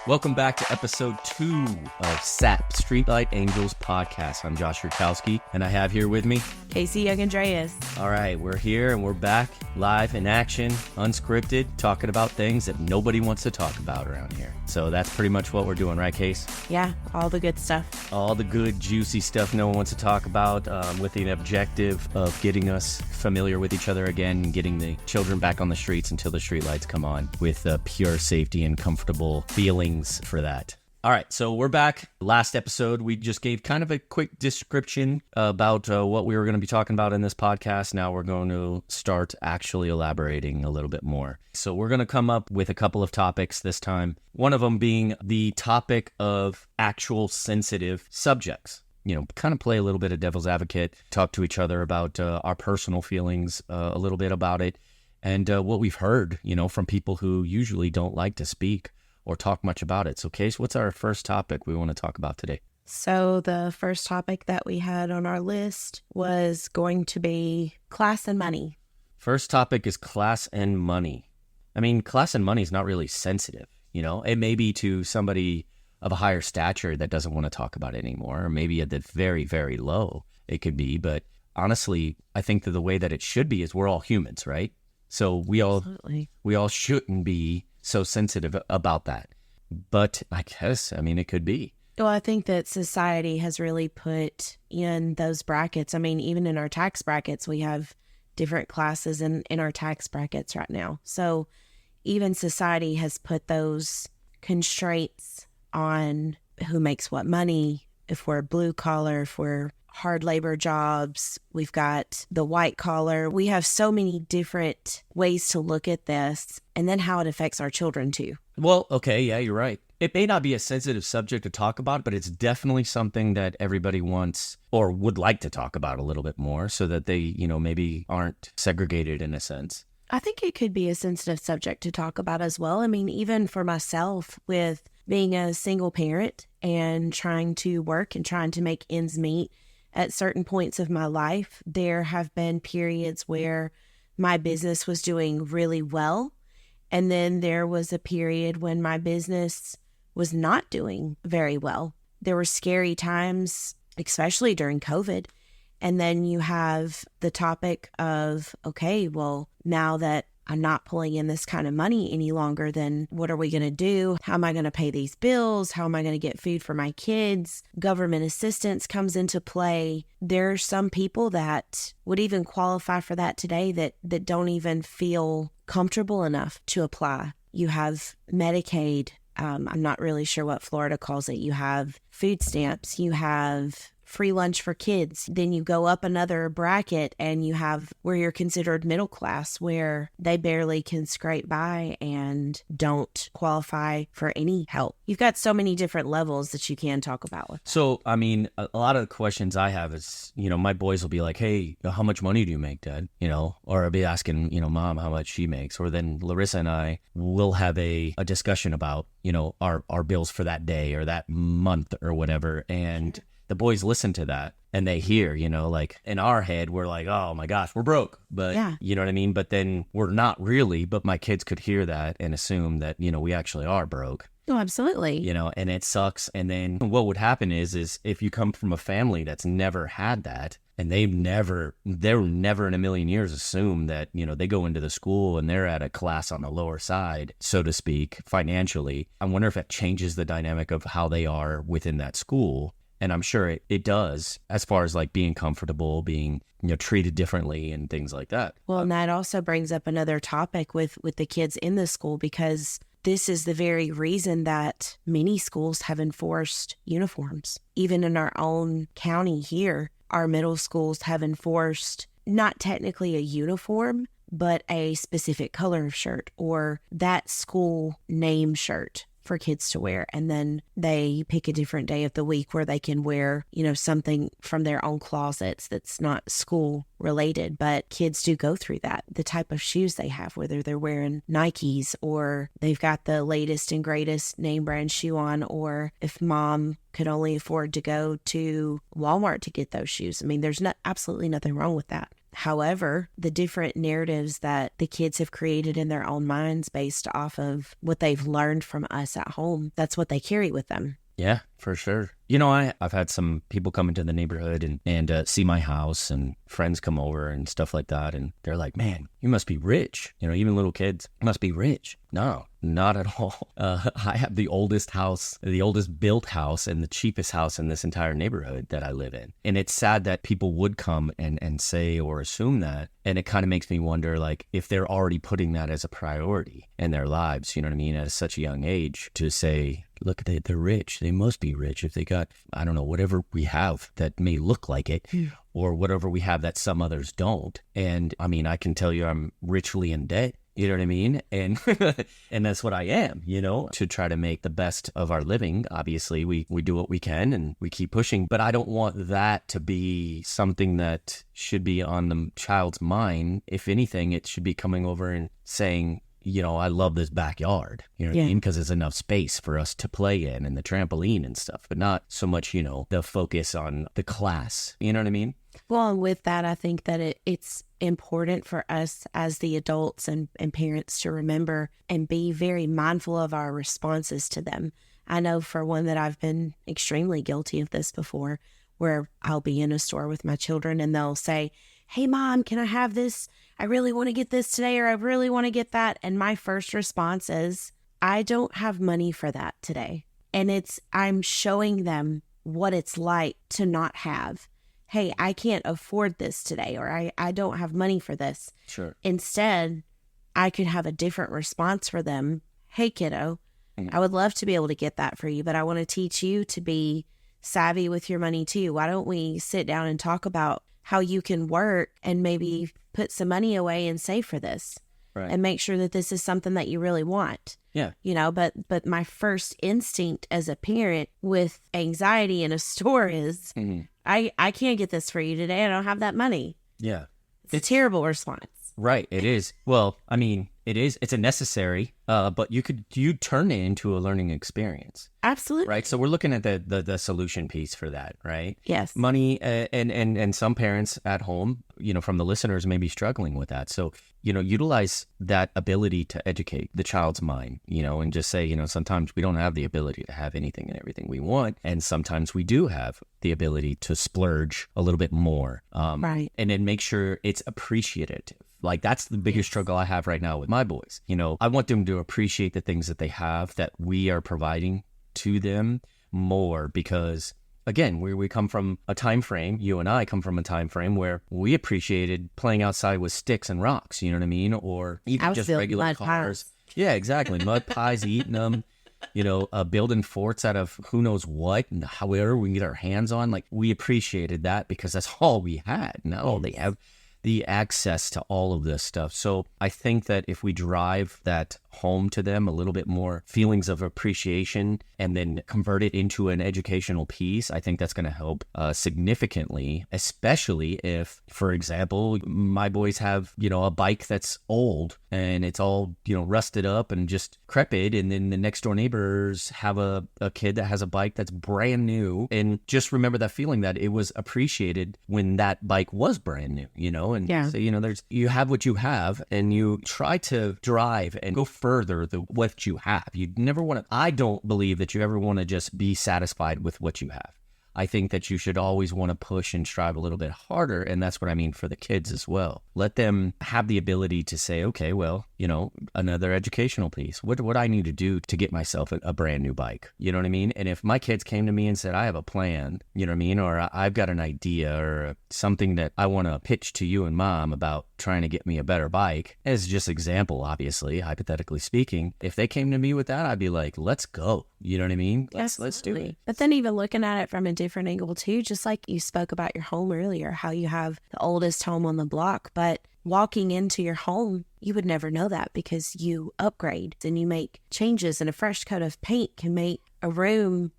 Welcome back to episode 2 of SAP, Streetlight Angels Podcast. I'm Josh Yirkovsky, and I have here with me Kasey, Yungandreas. All right, we're here and we're back live in action, unscripted, talking about things that nobody wants to talk about around here. So that's pretty much what we're doing, right, Case? Yeah, all the good stuff. All the good, juicy stuff no one wants to talk about, with the objective of getting us familiar with each other again and getting the children back on the streets until the streetlights come on with pure safety and comfortable feelings for that. All right, so we're back. Last episode, we just gave kind of a quick description about what we were going to be talking about in this podcast. Now we're going to start actually elaborating a little bit more. So we're going to come up with a couple of topics this time. One of them being the topic of actual sensitive subjects. You know, kind of play a little bit of devil's advocate, talk to each other about our personal feelings, a little bit about it, and what we've heard, you know, from people who usually don't like to speak or talk much about it. So, Case, what's our first topic we want to talk about today? So the first topic that we had on our list was going to be class and money. First topic is class and money. I mean, class and money is not really sensitive, you know? It may be to somebody of a higher stature that doesn't want to talk about it anymore, or maybe at the very, very low it could be. But honestly, I think that the way that it should be is we're all humans, right? So we all shouldn't be so sensitive about that. But I guess, I mean, it could be. Well, I think that society has really put in those brackets. I mean, even in our tax brackets, we have different classes in our tax brackets right now. So even society has put those constraints on who makes what money, if we're blue collar, if we're hard labor jobs, we've got the white collar. We have so many different ways to look at this, and then how it affects our children too. Well, okay, yeah, you're right. It may not be a sensitive subject to talk about, but it's definitely something that everybody wants or would like to talk about a little bit more so that they, you know, maybe aren't segregated in a sense. I think it could be a sensitive subject to talk about as well. I mean, even for myself, with being a single parent and trying to work and trying to make ends meet, at certain points of my life, there have been periods where my business was doing really well. And then there was a period when my business was not doing very well. There were scary times, especially during COVID. And then you have the topic of, okay, well, now that I'm not pulling in this kind of money any longer, then what are we going to do? How am I going to pay these bills? How am I going to get food for my kids? Government assistance comes into play. There are some people that would even qualify for that today that don't even feel comfortable enough to apply. You have Medicaid. I'm not really sure what Florida calls it. You have food stamps. You have free lunch for kids. Then you go up another bracket and you have where you're considered middle class, where they barely can scrape by and don't qualify for any help. You've got so many different levels that you can talk about with. So, I mean, a lot of the questions I have is, you know, my boys will be like, hey, how much money do you make, Dad? You know, or I'll be asking, you know, Mom, how much she makes. Or then Larissa and I will have a discussion about, you know, our bills for that day or that month or whatever. And the boys listen to that and they hear, you know, like in our head, we're like, oh my gosh, we're broke. But yeah, you know what I mean? But then we're not really, but my kids could hear that and assume that, you know, we actually are broke. Oh, absolutely. You know, and it sucks. And then what would happen is if you come from a family that's never had that, and they'll never in a million years assume that, you know, they go into the school and they're at a class on the lower side, so to speak, financially. I wonder if it changes the dynamic of how they are within that school. And I'm sure it does, as far as like being comfortable, being, you know, treated differently and things like that. Well, and that also brings up another topic with the kids in the school, because this is the very reason that many schools have enforced uniforms. Even in our own county here, our middle schools have enforced not technically a uniform, but a specific color of shirt or that school name shirt for kids to wear. And then they pick a different day of the week where they can wear, you know, something from their own closets that's not school related. But kids do go through that. The type of shoes they have, whether they're wearing Nikes or they've got the latest and greatest name brand shoe on, or if mom could only afford to go to Walmart to get those shoes. I mean, there's absolutely nothing wrong with that. However, the different narratives that the kids have created in their own minds based off of what they've learned from us at home, that's what they carry with them. Yeah, for sure. I've had some people come into the neighborhood and see my house, and friends come over and stuff like that. And they're like, man, you must be rich. Even little kids must be rich. No, not at all. I have the oldest house, the oldest built house, and the cheapest house in this entire neighborhood that I live in. And it's sad that people would come and say or assume that. And it kind of makes me wonder, like, if they're already putting that as a priority in their lives, at such a young age, to say, look, they're rich. They must be rich if they got, I don't know, whatever we have that may look like it, or whatever we have that some others don't. And I can tell you I'm richly in debt. You know what I mean? And and that's what I am, to try to make the best of our living. Obviously, we do what we can and we keep pushing. But I don't want that to be something that should be on the child's mind. If anything, it should be coming over and saying, I love this backyard, what I mean? Because there's enough space for us to play in and the trampoline and stuff, but not so much, the focus on the class. You know what I mean? Well, and with that, I think that it's important for us as the adults and parents to remember and be very mindful of our responses to them. I know for one that I've been extremely guilty of this before, where I'll be in a store with my children and they'll say, hey, Mom, can I have this? I really want to get this today, or I really want to get that. And my first response is, I don't have money for that today. And I'm showing them what it's like to not have. Hey, I can't afford this today, or I don't have money for this. Sure. Instead, I could have a different response for them. Hey, kiddo, I would love to be able to get that for you, but I want to teach you to be savvy with your money too. Why don't we sit down and talk about how you can work and maybe put some money away and save for this, right, and make sure that this is something that you really want. Yeah. But my first instinct as a parent with anxiety in a store is, I can't get this for you today. I don't have that money. Yeah. It's a terrible response. Right. It is. Well, it is. It's a necessary, but you turn it into a learning experience. Absolutely. Right. So we're looking at the solution piece for that, right? Yes. Money, and some parents at home, from the listeners may be struggling with that. So, utilize that ability to educate the child's mind, and just say, sometimes we don't have the ability to have anything and everything we want. And sometimes we do have the ability to splurge a little bit more. Right. And then make sure it's appreciative. Like, that's the biggest struggle I have right now with my boys. I want them to appreciate the things that they have, that we are providing to them more, because again, we come from a time frame, you and I come from a time frame where we appreciated playing outside with sticks and rocks, you know what I mean? Or even just regular cars. Yeah, exactly. Mud pies, eating them, building forts out of who knows what, and however we can get our hands on. Like, we appreciated that because that's all we had. Now they have the access to all of this stuff. So I think that if we drive that home to them a little bit more, feelings of appreciation, and then convert it into an educational piece, I think that's going to help significantly, especially if, for example, my boys have, a bike that's old and it's all, rusted up and just decrepit. And then the next door neighbors have a kid that has a bike that's brand new. And just remember that feeling that it was appreciated when that bike was brand new, And so, you have what you have, and you try to drive and go further what you have. You never want to, I don't believe that you ever want to just be satisfied with what you have. I think that you should always want to push and strive a little bit harder. And that's what I mean for the kids as well. Let them have the ability to say, okay, well, another educational piece. What do I need to do to get myself a brand new bike? You know what I mean? And if my kids came to me and said, I have a plan, you know what I mean? Or I've got an idea or something that I want to pitch to you and Mom about trying to get me a better bike, as just example, obviously, hypothetically speaking, if they came to me with that, I'd be like, let's go. You know what I mean? Let's do it. But then even looking at it from a different angle too, just like you spoke about your home earlier, how you have the oldest home on the block, but walking into your home, you would never know that because you upgrade and you make changes, and a fresh coat of paint can make a room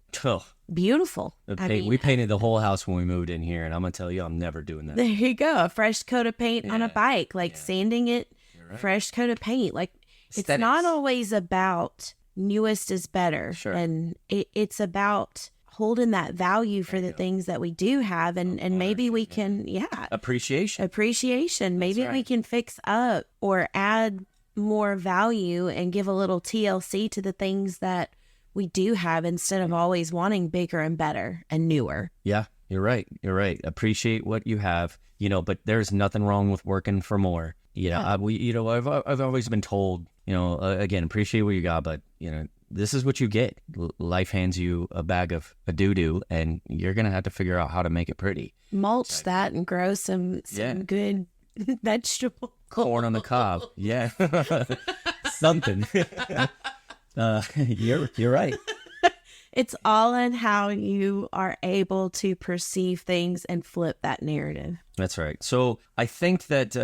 beautiful. We painted the whole house when we moved in here, and I'm going to tell you, I'm never doing that. There you go. A fresh coat of paint on a bike, sanding it, right. Fresh coat of paint. Like, it's not always about newest is better. Sure. And it's about holding that value for the things that we do have, and maybe we can, appreciation. Maybe we can fix up or add more value and give a little TLC to the things that we do have instead of always wanting bigger and better and newer. Yeah, you're right. Appreciate what you have, but there's nothing wrong with working for more. I've always been told, again, appreciate what you got, but this is what you get. Life hands you a bag of a doo-doo, and you're going to have to figure out how to make it pretty. Mulch that and grow some good vegetable corn on the cob. Yeah. Something. You're right. It's all in how you are able to perceive things and flip that narrative. That's right. So I think that,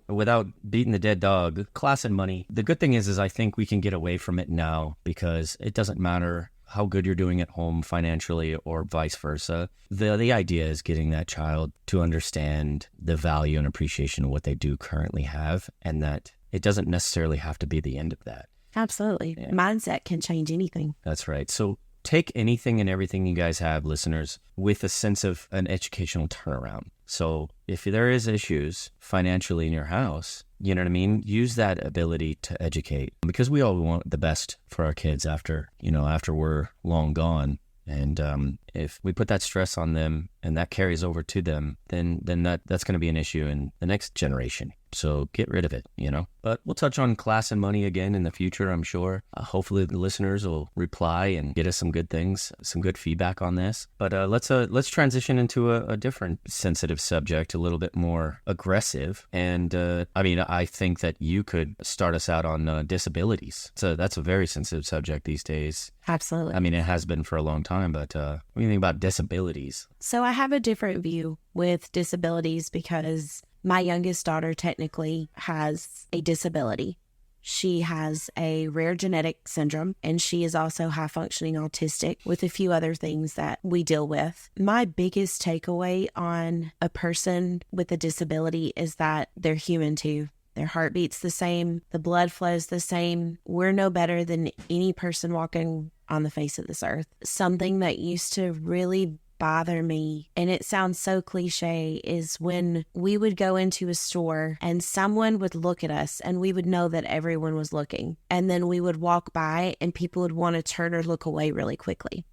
without beating the dead dog, class and money, the good thing is I think we can get away from it now because it doesn't matter how good you're doing at home financially or vice versa. The idea is getting that child to understand the value and appreciation of what they do currently have, and that it doesn't necessarily have to be the end of that. Absolutely. Yeah. Mindset can change anything. That's right. So take anything and everything you guys have, listeners, with a sense of an educational turnaround. So if there is issues financially in your house, you know what I mean? Use that ability to educate, because we all want the best for our kids after we're long gone. And if we put that stress on them and that carries over to them, then that's going to be an issue in the next generation. So get rid of it, But we'll touch on class and money again in the future, I'm sure. Hopefully the listeners will reply and get us some good things, some good feedback on this. But let's transition into a different sensitive subject, a little bit more aggressive. And I think that you could start us out on disabilities. So that's a very sensitive subject these days. Absolutely. It has been for a long time, but what do you think about disabilities? So I have a different view with disabilities because my youngest daughter technically has a disability. She has a rare genetic syndrome, and she is also high-functioning autistic with a few other things that we deal with. My biggest takeaway on a person with a disability is that they're human too. Their heartbeat's the same. The blood flows the same. We're no better than any person walking on the face of this earth. Something that used to really bother me, and it sounds so cliche, is when we would go into a store and someone would look at us and we would know that everyone was looking, and then we would walk by and people would want to turn or look away really quickly.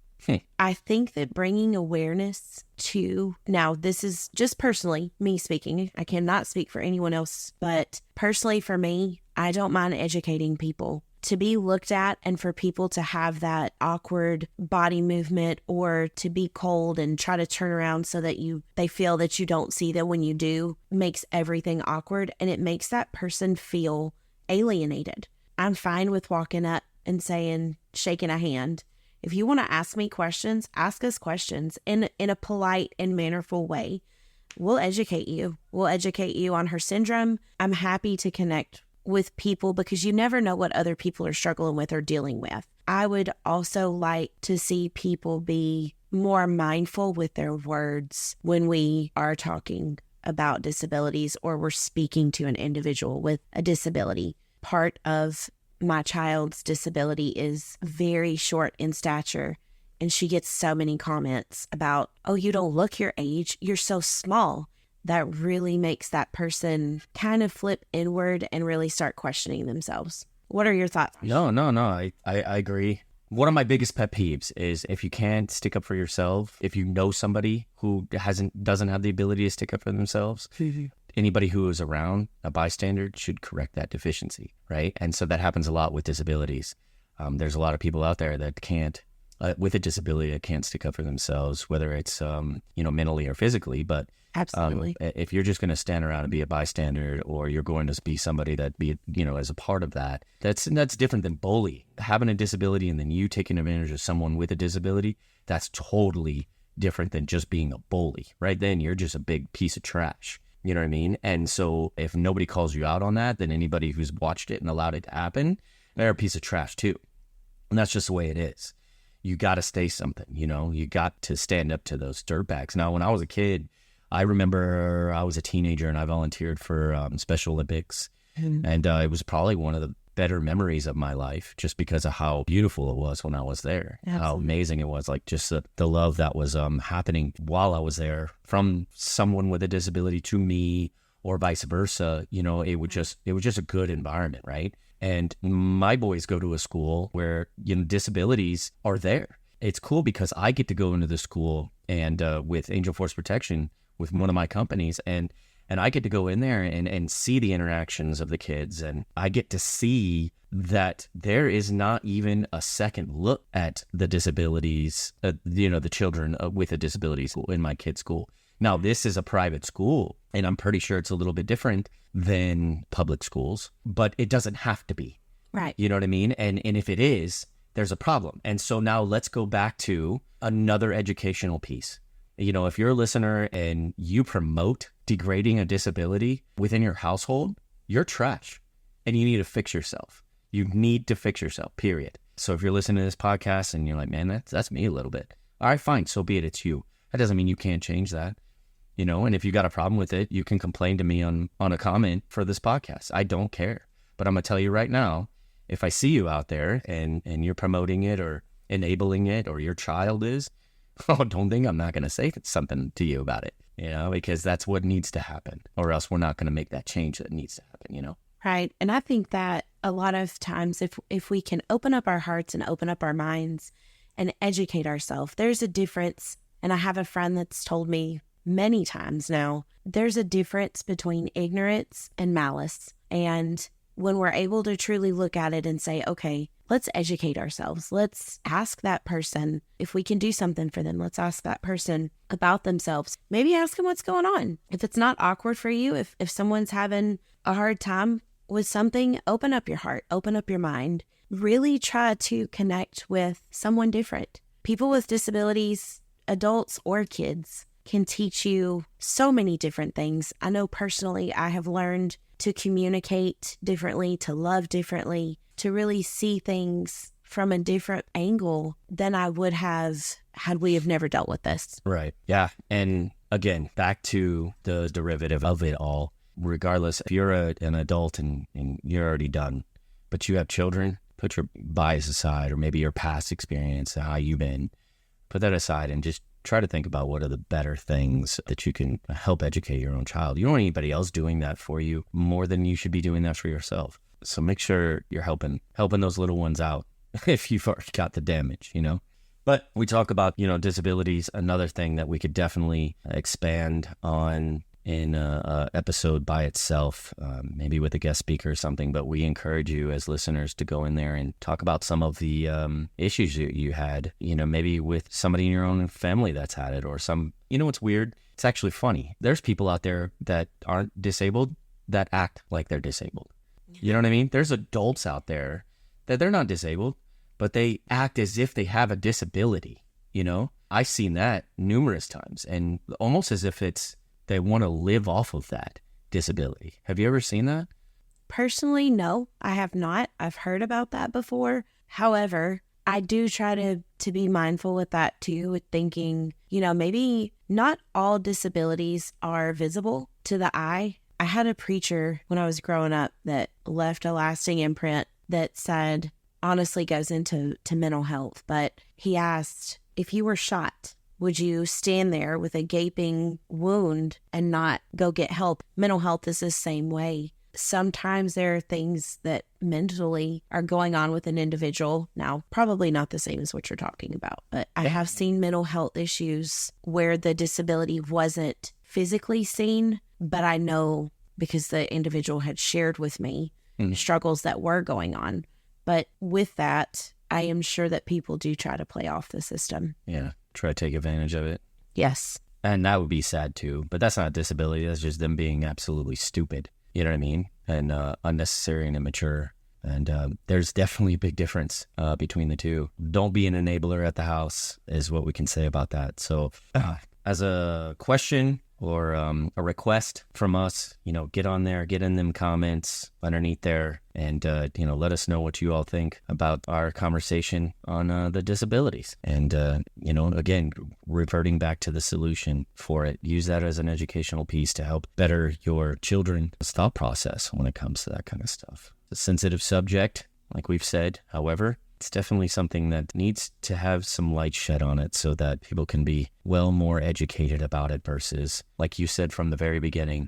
I think that bringing awareness to, now this is just personally me speaking, I cannot speak for anyone else, but personally for me, I don't mind educating people. To be looked at and for people to have that awkward body movement or to be cold and try to turn around so that they feel that you don't see them when you do makes everything awkward, and it makes that person feel alienated. I'm fine with walking up and shaking a hand. If you want to ask me questions, ask us questions in a polite and mannerful way. We'll educate you. We'll educate you on her syndrome. I'm happy to connect with people because you never know what other people are struggling with or dealing with. I would also like to see people be more mindful with their words when we are talking about disabilities or we're speaking to an individual with a disability. Part of my child's disability is very short in stature, and she gets so many comments about, oh, you don't look your age, you're so small. That really makes that person kind of flip inward and really start questioning themselves. What are your thoughts? No, I agree. One of my biggest pet peeves is if you can't stick up for yourself, if you know somebody who doesn't have the ability to stick up for themselves, anybody who is around, a bystander, should correct that deficiency, right? And so that happens a lot with disabilities. There's a lot of people out there that can't, with a disability, that can't stick up for themselves, whether it's, mentally or physically, but absolutely. If you're just going to stand around and be a bystander, or you're going to be somebody that as a part of that, that's different than bully. Having a disability and then you taking advantage of someone with a disability, that's totally different than just being a bully, right? Then you're just a big piece of trash. You know what I mean? And so if nobody calls you out on that, then anybody who's watched it and allowed it to happen, they're a piece of trash too. And that's just the way it is. You got to stay something, you got to stand up to those dirtbags. Now, when I was a kid, I remember I was a teenager and I volunteered for Special Olympics. And it was probably one of better memories of my life just because of how beautiful it was when I was there. Absolutely. How amazing it was, like just the love that was happening while I was there from someone with a disability to me or vice versa. It was just a good environment, right? And my boys go to a school where disabilities are there. It's cool because I get to go into the school and with Angel Force Protection with one of my companies, and I get to go in there and see the interactions of the kids, and I get to see that there is not even a second look at the disabilities, the children with a disability in my kid's school. Now, this is a private school, and I'm pretty sure it's a little bit different than public schools, but it doesn't have to be. Right. You know what I mean? And if it is, there's a problem. And so now let's go back to another educational piece. If you're a listener and you promote degrading a disability within your household, you're trash and you need to fix yourself. You need to fix yourself, period. So if you're listening to this podcast and you're like, man, that's me a little bit. All right, fine. So be it. It's you. That doesn't mean you can't change that. And if you got a problem with it, you can complain to me on a comment for this podcast. I don't care. But I'm going to tell you right now, if I see you out there and you're promoting it or enabling it, or your child is, don't think I'm not going to say something to you about it, because that's what needs to happen, or else we're not going to make that change that needs to happen, Right. And I think that a lot of times if we can open up our hearts and open up our minds and educate ourselves, there's a difference. And I have a friend that's told me many times now, there's a difference between ignorance and malice. And when we're able to truly look at it and say, okay, let's educate ourselves. Let's ask that person if we can do something for them. Let's ask that person about themselves. Maybe ask them what's going on. If it's not awkward for you, if someone's having a hard time with something, open up your heart, open up your mind. Really try to connect with someone different. People with disabilities, adults or kids, can teach you so many different things. I know personally I have learned to communicate differently, to love differently, to really see things from a different angle than I would have had we have never dealt with this. Right. Yeah. And again, back to the derivative of it all, regardless, if you're an adult and you're already done, but you have children, put your bias aside, or maybe your past experience, how you've been, put that aside and just try to think about what are the better things that you can help educate your own child. You don't want anybody else doing that for you more than you should be doing that for yourself. So make sure you're helping those little ones out if you've already got the damage, But we talk about, disabilities. Another thing that we could definitely expand on in a episode by itself, maybe with a guest speaker or something, but we encourage you as listeners to go in there and talk about some of the issues you had, maybe with somebody in your own family that's had it, or some, what's weird? It's actually funny. There's people out there that aren't disabled that act like they're disabled. You know what I mean? There's adults out there that they're not disabled, but they act as if they have a disability, I've seen that numerous times, and almost as if they want to live off of that disability. Have you ever seen that? Personally, no, I have not. I've heard about that before. However, I do try to be mindful with that too, with thinking, maybe not all disabilities are visible to the eye. I had a preacher when I was growing up that left a lasting imprint that said, honestly goes into mental health, but he asked, if you were shot, would you stand there with a gaping wound and not go get help? Mental health is the same way. Sometimes there are things that mentally are going on with an individual. Now, probably not the same as what you're talking about, but I have seen mental health issues where the disability wasn't physically seen, but I know because the individual had shared with me struggles that were going on. But with that, I am sure that people do try to play off the system. Yeah, try to take advantage of it. Yes. And that would be sad too, but that's not a disability. That's just them being absolutely stupid. You know what I mean? And unnecessary and immature. And there's definitely a big difference between the two. Don't be an enabler at the house is what we can say about that. So as a question or a request from us, get on there, get in them comments underneath there, and let us know what you all think about our conversation on the disabilities. And again, reverting back to the solution for it, use that as an educational piece to help better your children's thought process when it comes to that kind of stuff. It's a sensitive subject, like we've said. However, it's definitely something that needs to have some light shed on it so that people can be more educated about it versus, like you said from the very beginning,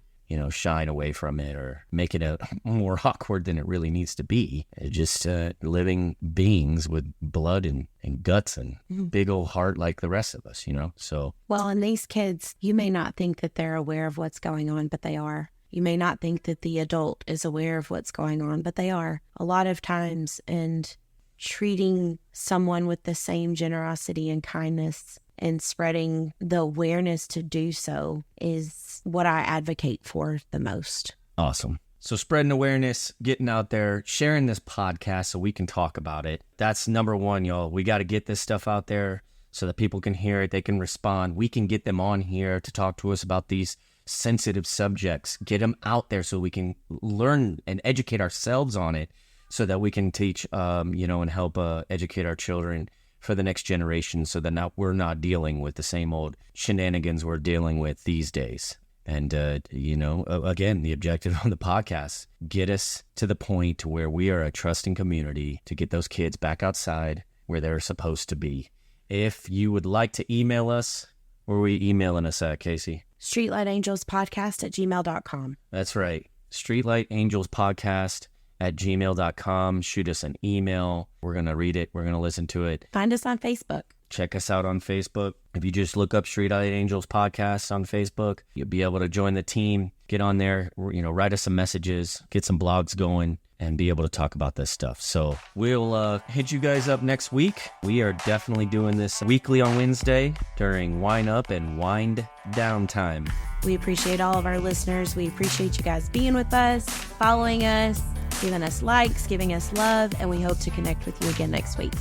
shying away from it or make it more awkward than it really needs to be. Just living beings with blood and guts and big old heart like the rest of us, so. Well, and these kids, you may not think that they're aware of what's going on, but they are. You may not think that the adult is aware of what's going on, but they are. A lot of times, and treating someone with the same generosity and kindness and spreading the awareness to do so is what I advocate for the most. Awesome. So spreading awareness, getting out there, sharing this podcast so we can talk about it. That's number one, y'all. We got to get this stuff out there so that people can hear it. They can respond. We can get them on here to talk to us about these sensitive subjects. Get them out there so we can learn and educate ourselves on it, so that we can teach, and help educate our children for the next generation, so that we're not dealing with the same old shenanigans we're dealing with these days. And, again, the objective of the podcast, get us to the point where we are a trusting community to get those kids back outside where they're supposed to be. If you would like to email us, where are we emailing us at, Kasey? streetlightangelspodcast@gmail.com. That's right. Streetlight Angels Podcast @gmail.com. Shoot us an email. We're going to read it. We're going to listen to it. Find us on Facebook. Check us out on Facebook. If you just look up Streetlight Angels Podcast on Facebook, you'll be able to join the team. Get on there, write us some messages, get some blogs going, and be able to talk about this stuff. So we'll hit you guys up next week. We are definitely doing this weekly on Wednesday during wind up and wind down time. We appreciate all of our listeners. We appreciate you guys being with us, following us, giving us likes, giving us love, and we hope to connect with you again next week.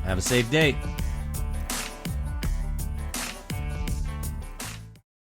Have a safe day.